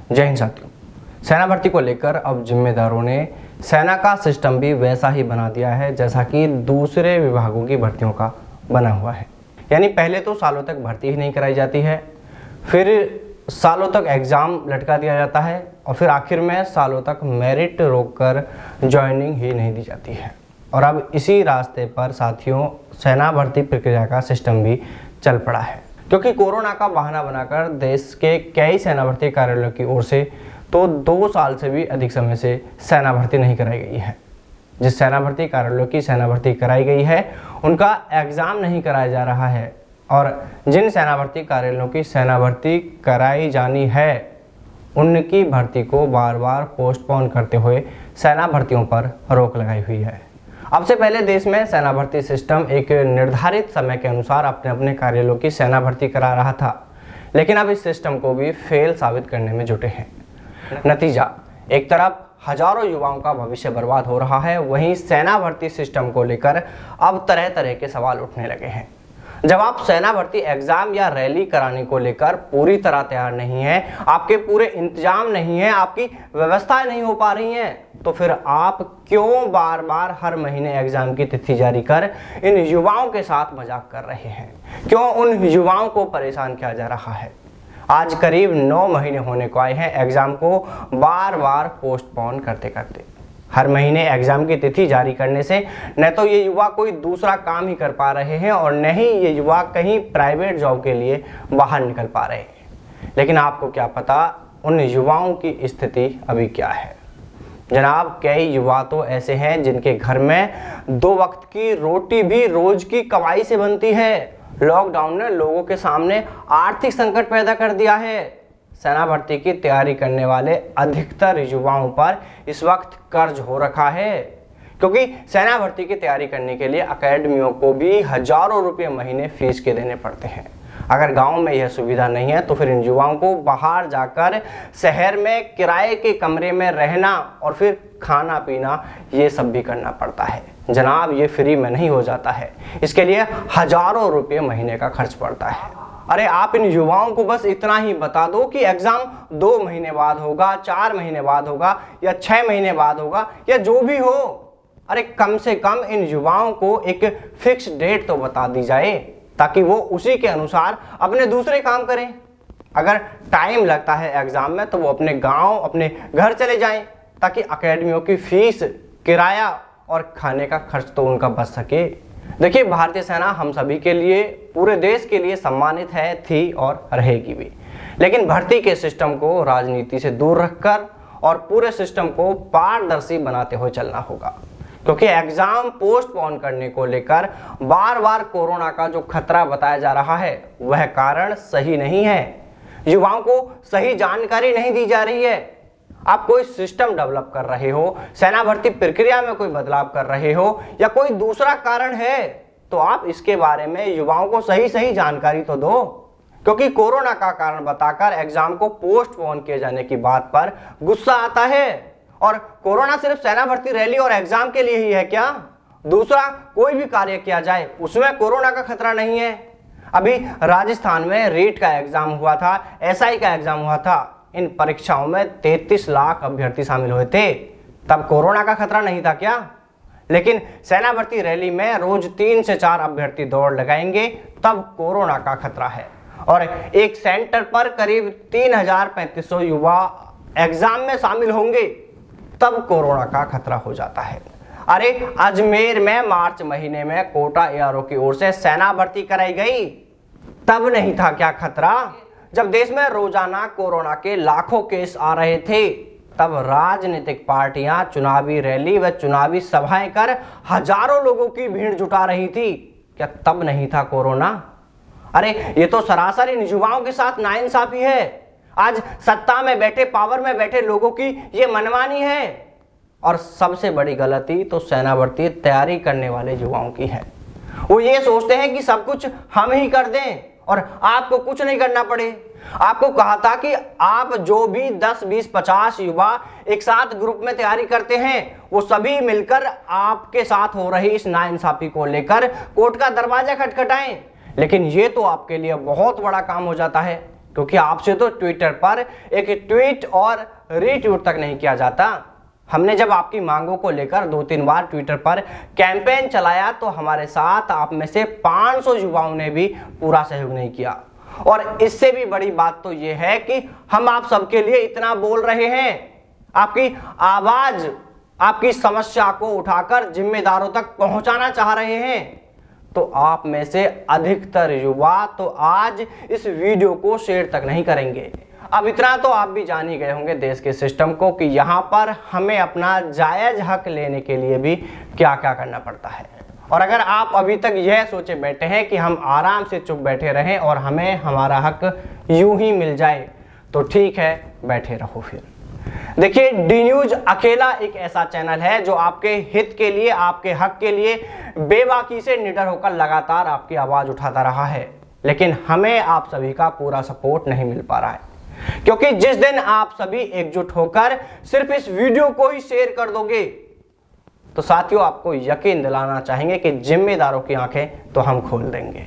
जय हिंद साथियों। सेना भर्ती को लेकर अब जिम्मेदारों ने सेना का सिस्टम भी वैसा ही बना दिया है जैसा कि दूसरे विभागों की भर्तियों का बना हुआ है। यानी पहले तो सालों तक भर्ती ही नहीं कराई जाती है, फिर सालों तक एग्ज़ाम लटका दिया जाता है और फिर आखिर में सालों तक मेरिट रोककर ज्वाइनिंग ही नहीं दी जाती है। और अब इसी रास्ते पर साथियों सेना भर्ती प्रक्रिया का सिस्टम भी चल पड़ा है, क्योंकि कोरोना का बहाना बनाकर देश के कई सेना भर्ती कार्यालयों की ओर से तो 2 साल से भी अधिक समय से सेना भर्ती नहीं कराई गई है। जिस सेना भर्ती कार्यालयों की सेना भर्ती कराई गई है उनका एग्ज़ाम नहीं कराया जा रहा है, और जिन सेना भर्ती कार्यालयों की सेना भर्ती कराई जानी है उनकी भर्ती को बार बार पोस्टपोन करते हुए सेना भर्तियों पर रोक लगाई हुई है। अब से पहले देश में सेना भर्ती सिस्टम एक निर्धारित समय के अनुसार अपने अपने कार्यालयों की सेना भर्ती करा रहा था, लेकिन अब इस सिस्टम को भी फेल साबित करने में जुटे हैं। नतीजा, एक तरफ हजारों युवाओं का भविष्य बर्बाद हो रहा है, वहीं सेना भर्ती सिस्टम को लेकर अब तरह तरह के सवाल उठने लगे हैं। जब आप सेना भर्ती एग्जाम या रैली कराने को लेकर पूरी तरह तैयार नहीं है, आपके पूरे इंतजाम नहीं है, आपकी व्यवस्थाएं नहीं हो पा रही हैं, तो फिर आप क्यों बार बार हर महीने एग्जाम की तिथि जारी कर इन युवाओं के साथ मजाक कर रहे हैं? क्यों उन युवाओं को परेशान किया जा रहा है? आज करीब 9 महीने होने को आए हैं एग्जाम को बार बार पोस्टपोन करते करते। हर महीने एग्जाम की तिथि जारी करने से न तो ये युवा कोई दूसरा काम ही कर पा रहे हैं और न ही ये युवा कहीं प्राइवेट जॉब के लिए बाहर निकल पा रहे हैं। लेकिन आपको क्या पता उन युवाओं की स्थिति अभी क्या है? जनाब, कई युवा तो ऐसे हैं जिनके घर में 2 वक्त की रोटी भी रोज की कमाई से बनती है। लॉकडाउन ने लोगों के सामने आर्थिक संकट पैदा कर दिया है। सेना भर्ती की तैयारी करने वाले अधिकतर युवाओं पर इस वक्त कर्ज हो रखा है, क्योंकि सेना भर्ती की तैयारी करने के लिए अकेडमियों को भी हजारों रुपये महीने फीस के देने पड़ते हैं। अगर गांव में यह सुविधा नहीं है तो फिर इन युवाओं को बाहर जाकर शहर में किराए के कमरे में रहना और फिर खाना पीना ये सब भी करना पड़ता है। जनाब, ये फ्री में नहीं हो जाता है, इसके लिए हजारों रुपये महीने का खर्च पड़ता है। अरे आप इन युवाओं को बस इतना ही बता दो कि एग्जाम 2 महीने बाद होगा, 4 महीने बाद होगा या 6 महीने बाद होगा या जो भी हो। अरे कम से कम इन युवाओं को एक फिक्स डेट तो बता दी जाए ताकि वो उसी के अनुसार अपने दूसरे काम करें। अगर टाइम लगता है एग्जाम में तो वो अपने गांव, अपने घर चले जाएं, ताकि अकेडमियों की फीस, किराया और खाने का खर्च तो उनका बच सके। देखिए, भारतीय सेना हम सभी के लिए, पूरे देश के लिए सम्मानित है, थी और रहेगी भी। लेकिन भर्ती के सिस्टम को राजनीति से दूर रखकर और पूरे सिस्टम को पारदर्शी बनाते हुए चलना होगा, क्योंकि एग्जाम पोस्टपोन करने को लेकर बार बार कोरोना का जो खतरा बताया जा रहा है वह कारण सही नहीं है। युवाओं को सही जानकारी नहीं दी जा रही है। आप कोई सिस्टम डेवलप कर रहे हो, सेना भर्ती प्रक्रिया में कोई बदलाव कर रहे हो या कोई दूसरा कारण है, तो आप इसके बारे में युवाओं को सही जानकारी तो दो। क्योंकि कोरोना का कारण बताकर एग्जाम को पोस्टपोन किए जाने की बात पर गुस्सा आता है। और कोरोना सिर्फ सेना भर्ती रैली और एग्जाम के लिए ही है क्या? दूसरा कोई भी कार्य किया जाए उसमें कोरोना का खतरा नहीं है। अभी राजस्थान में रीट का एग्जाम हुआ था, एसआई का एग्जाम हुआ था। इन परीक्षाओं में 33 लाख अभ्यर्थी शामिल हुए थे, तब कोरोना का खतरा नहीं था क्या? लेकिन सेना भर्ती रैली में रोज 3 से 4 अभ्यर्थी दौड़ लगाएंगे तब कोरोना का खतरा है। और एक सेंटर पर करीब 3,3500 युवा एग्जाम में शामिल होंगे तब कोरोना का खतरा हो जाता है। अरे अजमेर में मार्च महीने में कोटा एआरओ की ओर से सेना भर्ती कराई गई, तब नहीं था क्या खतरा? जब देश में रोजाना कोरोना के लाखों केस आ रहे थे तब राजनीतिक पार्टियां चुनावी रैली व चुनावी सभाएं कर हजारों लोगों की भीड़ जुटा रही थी, क्या तब नहीं था कोरोना? अरे ये तो सरासर इन युवाओं के साथ नाइंसाफी है। आज सत्ता में बैठे, पावर में बैठे लोगों की ये मनमानी है। और सबसे बड़ी गलती तो सेना भर्ती तैयारी करने वाले युवाओं की है। वो ये सोचते हैं कि सब कुछ हम ही कर दें और आपको कुछ नहीं करना पड़े। आपको कहा था कि आप जो भी 10, 20, 50 युवा एक साथ ग्रुप में तैयारी करते हैं वो सभी मिलकर आपके साथ हो रही इस नाइंसाफी को लेकर कोर्ट का दरवाजा खटखटाएं। लेकिन ये तो आपके लिए बहुत बड़ा काम हो जाता है, क्योंकि आपसे तो ट्विटर पर एक ट्वीट और रीट्वीट तक नहीं किया जाता। हमने जब आपकी मांगों को लेकर 2-3 बार ट्विटर पर कैंपेन चलाया तो हमारे साथ आप में से 500 युवाओं ने भी पूरा सहयोग नहीं किया। और इससे भी बड़ी बात तो यह है कि हम आप सबके लिए इतना बोल रहे हैं, आपकी आवाज, आपकी समस्या को उठाकर जिम्मेदारों तक पहुंचाना चाह रहे हैं, तो आप में से अधिकतर युवा तो आज इस वीडियो को शेयर तक नहीं करेंगे। अब इतना तो आप भी जान ही गए होंगे देश के सिस्टम को कि यहाँ पर हमें अपना जायज हक लेने के लिए भी क्या क्या करना पड़ता है। और अगर आप अभी तक यह सोचे बैठे हैं कि हम आराम से चुप बैठे रहें और हमें हमारा हक यूं ही मिल जाए, तो ठीक है, बैठे रहो फिर। देखिए, डी न्यूज अकेला एक ऐसा चैनल है जो आपके हित के लिए, आपके हक के लिए बेबाकी से निडर होकर लगातार आपकी आवाज उठाता रहा है। लेकिन हमें आप सभी का पूरा सपोर्ट नहीं मिल पा रहा है, क्योंकि जिस दिन आप सभी एकजुट होकर सिर्फ इस वीडियो को ही शेयर कर दोगे, तो साथियों आपको यकीन दिलाना चाहेंगे कि जिम्मेदारों की आंखें तो हम खोल देंगे।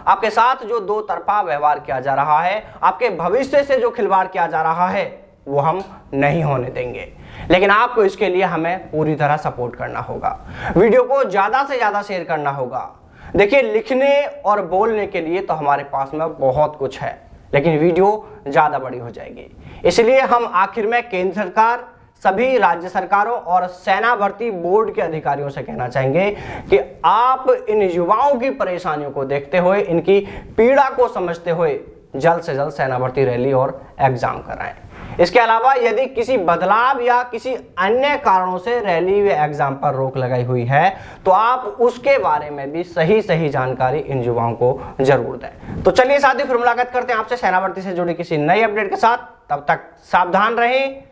आपके साथ जो दो तरफा व्यवहार किया जा रहा है, आपके भविष्य से जो खिलवाड़ किया जा रहा है, वो हम नहीं होने देंगे। लेकिन आपको इसके लिए हमें पूरी तरह सपोर्ट करना होगा, वीडियो को ज्यादा से ज्यादा शेयर करना होगा। देखिए, लिखने और बोलने के लिए तो हमारे पास में बहुत कुछ है, लेकिन वीडियो ज्यादा बड़ी हो जाएगी। इसलिए हम आखिर में केंद्र सरकार, सभी राज्य सरकारों और सेना भर्ती बोर्ड के अधिकारियों से कहना चाहेंगे कि आप इन युवाओं की परेशानियों को देखते हुए, इनकी पीड़ा को समझते हुए जल्द से जल्द सेना भर्ती रैली और एग्जाम कराएं। इसके अलावा यदि किसी बदलाव या किसी अन्य कारणों से रैली व एग्जाम पर रोक लगाई हुई है, तो आप उसके बारे में भी सही जानकारी इन युवाओं को जरूर दें। तो चलिए साथियों, फिर मुलाकात करते हैं आपसे सेना भर्ती से जुड़ी किसी नई अपडेट के साथ। तब तक सावधान रहें,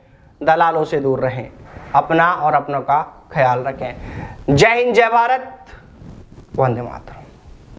दलालों से दूर रहें, अपना और अपनों का ख्याल रखें। जय हिंद, जय भारत, वंदे मातरम।